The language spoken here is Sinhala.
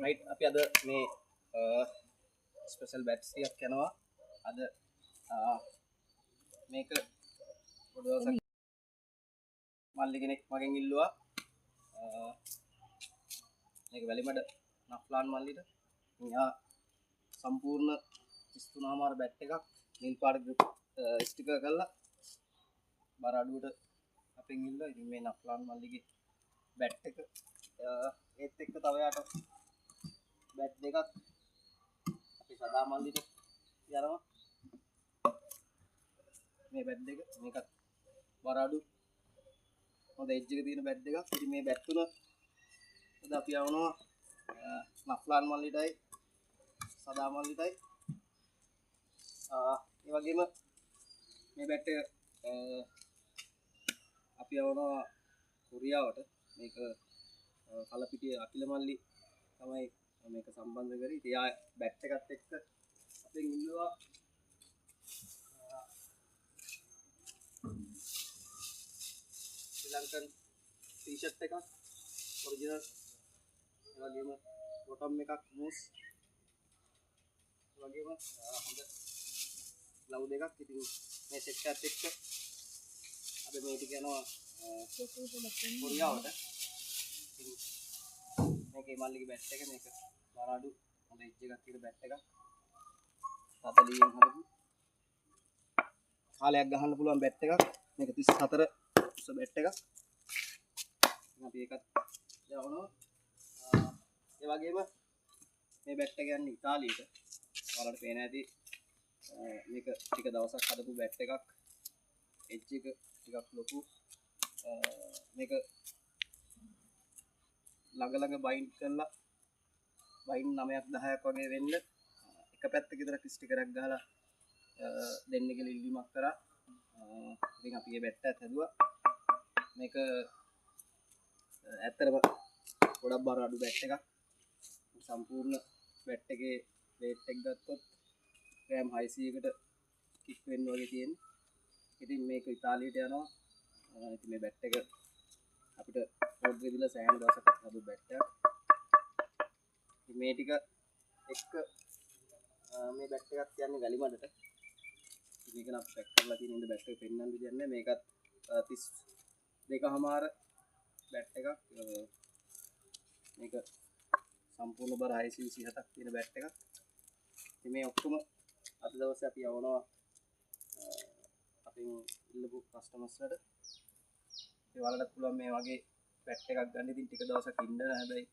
right අපි අද මේ ස්පෙෂල් බැට්ස් ටිකක් යනවා අද මේක පොඩි දවසක් මල්ලි කෙනෙක් මගෙන් ඉල්ලුවා මේක වැලිමඩ නෆ්ලාන් මල්ලිට මෙයා සම්පූර්ණ 33මාර බැට් එකක් නිල් පාට ග්‍රිප් ස්ටිකර් කරලා බර අඩුවට අපෙන් ඉල්ලුවා. ඉතින් මේ නෆ්ලාන් මල්ලිගේ බැට් එක ඒත් එක්ක තව යාට බැට් දෙකක් අපි සදා මල්ලිට යනවා. මේ බැට් දෙක මේකත් බර අඩු හොඳ එජ් එක තියෙන බැට් දෙකක්. ඉතින් මේ බැට් තුන අද අපි යවනවා නෆ්ලාන් මල්ලිටයි සදා මල්ලිටයි. ඒ වගේම මේ බැට් එක අපි යවනවා කොරියාවට. මේක කලපිටිය අකිල මල්ලි තමයි මේක සම්බන්ධ කරේ. ඉතින් යා බැට් එකත් එක්ක අපෙන් ඉල්ලුවා ශ්‍රී ලංකන් ටී-ෂර්ට් එකක් ඔරිජිනල්. ඒ වගේම බොටම් එකක් මූස්. ඒ වගේම හොඳ ග්ලව් දෙකක්. ඉතින් මේ සෙට් එකත් එක්ක අද මේ ටික යනවා කොරියාවට. ඉතින් මේකේ මල්ලිගේ බැට් එක මේක බරාඩු හොඳ එජ් එකක් තියෙන බැට් එකක්. 40න් හදපු කාලයක් ගහන්න පුළුවන් බැට් එකක්. මේක 34 උස බැට් එකක්. අපි ඒකත් යවනවා. ඒ වගේම මේ බැට් එක යන්නේ ඉතාලියට. ඔයාලට පේන ඇති මේක ටික දවසක් හදපු බැට් එකක්. එජ් එක ටිකක් ලොකු. මේක ළඟ ළඟ බයින්ඩ් කරලා බයින්ඩ් 9ක් 10ක් වගේ වෙන්න එක පැත්තක විතර ස්ටිකරයක් ගහලා දෙන්න කියලා ඉල්ලීමක් කරා. ඉතින් අපි මේ බැට් එකත් හදුවා. මේක ඇත්තටම ගොඩක් බර අඩු බැට් එකක්. සම්පූර්ණ බැට් එකේ වේට් එක ගත්තොත් ග්‍රෑම් 600කට කික් වෙන්න වගේ තියෙන්නේ. ඉතින් මේක ඉතාලියට යනවා. ඉතින් මේ බැට් එක අපිට ඕඩර් දීලා සෑහෙන දවසක් හදපු බැට් එකක්. ඉතින් මේ ටික එක්ක මේ බැට් එකක් යන්නේ වැලිමඩට. මේක නම් පැක් කරලා තියෙන ඉඳ බැට් එක පෙන්නන්න විදියක් නැහැ. මේකත් 32මාර බැට් එකක්. මේක සම්පූර්ණ බර 627ක් තියෙන බැට් එකක්. ඉතින් මේ ඔක්කොම අද දවසේ අපි යවනවා අපින් ඉල්ලපු කස්ටමර්ස්ලට. ඒ වලට පුළුවන් මේ වගේ බැට් එකක් ගන්න. ඉතින් ටික දවසක් ඉන්න හැබැයි